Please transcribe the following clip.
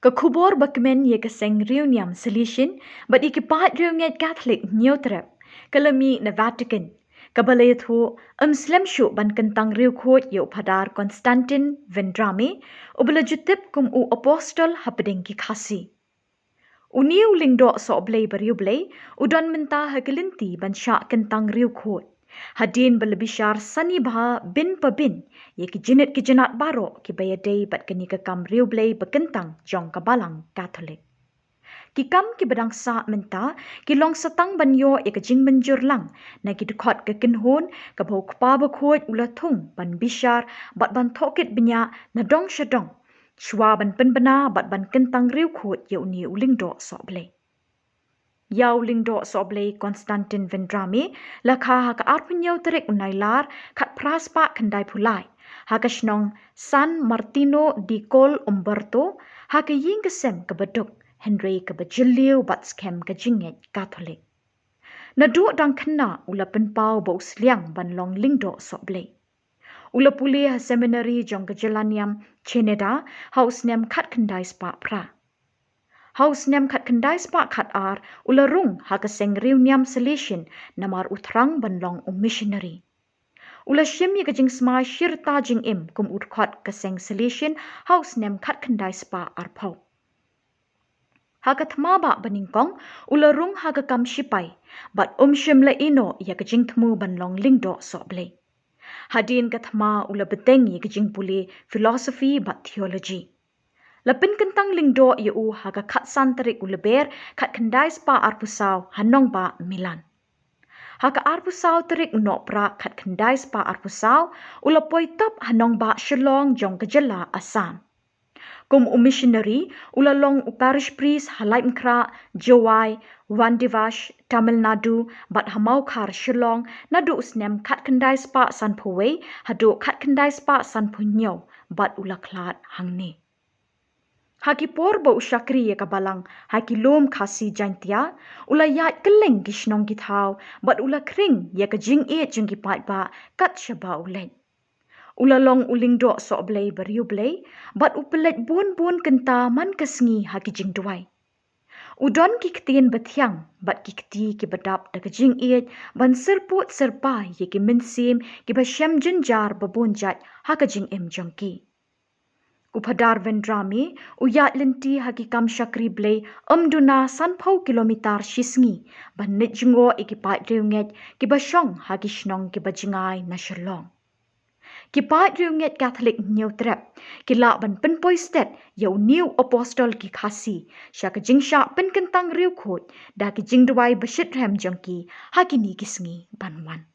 Kekubor bakmen ye keseng reuniam solution, but ikipat reunget Catholic neutrap, kalami na Vatican. Kabalayat ho, Muslim syu ban kentang riu khot ye upadar Konstantin Vendrame, ubala jutip kum u apostol hapadeng ki khasi. Uniu lingdo so oblay bariu blay, udon menta hagelinti ban syak kentang riu khot. Hadin belebishar sani bah bin pabin, ye ki jinit ki jinat baro ki bayadai bat keni kekam riu blay bekentang jong kabalang Katolik. Ki kam ki bedang sa menta, ki long satang banyo ye ke jing menjur lang, na ki dukot ke kinhon, ke bau kpa bekhot ula thung ban bishar, bat ban thokit benya na dong syadong. Shwa ban penbena bat ban kentang riu khot ye uni uling do so blay. Yau lingdo soblay Konstantin Vendrame lakha haka arpunyau terik unailar kat praspa kendai pulai. Haka shnong San Martino di Col Umberto haka ying kesem kebeduk Henry kebejiliu bat skem kejinget Katolik. Naduk dang kena ula penpau bau sliang ban long lingdo soblay. Ula pulih ha seminary jong kejelaniam Canada haus nem kat kendai spa pra. Haus nem kat kendai spa kat ar ula rung ha keseng reuniam solution namar utrang banlong missionary. Ula syim ye kejing smai syirta jing im kum utkot keseng solution haus nem kat kendai spa ar pau. Ha katma ba baningkong ula rung ha kam shipai bat syim la ino ye kejing temu banlong lingdo soblay. Hadin katma ula beteng ye kejing puli philosophy bat theology. Lapin kentang lingdo iu haga kat santarik uleber kat kendai spa arpusau hanong ba Milan. Haga arpusau terik no pra kat kendai spa arpusau ulapoi top hanong ba Shillong jong kejela Assam. Kum missionary ulalong parish priest halai mkra Jowai Wandivash Tamil Nadu bat hamau khar Shillong nadu usnem kat kendai spa san puwei hadu kat kendai spa san punyo bat ulaklat hangni. Haki porbo usyakri ye kabalang, haki lom kasi jantia, ula yat keleng gishnong githau, bat ula kring ye kejing eet jeng kipat ba, kat syaba ulen. Ula long uling dok sok blay beriu blay, bat upelet bun-bun kenta man kesengi haki jing duai. Udon ki ketien bethiang, bat ki keti ki bedap da kejing eet, ban serput serpa ye ki mensim ki basyam jenjar babunjat haka jing em jongki. Upadar Vendrame, uyat lenti haki kam syakri blay duna sanpau kilometer shisngi, ban nit jengo ikipat reunget kibasyong haki shnong kibajingai na Shillong. Kipat reunget Catholic neutrap, kilak ban penpoi stet yau new apostol ki khasi, syak jing syak pen kentang riu khot, da ki jing duai besyit rem jongki, haki ni kisngi ban wan.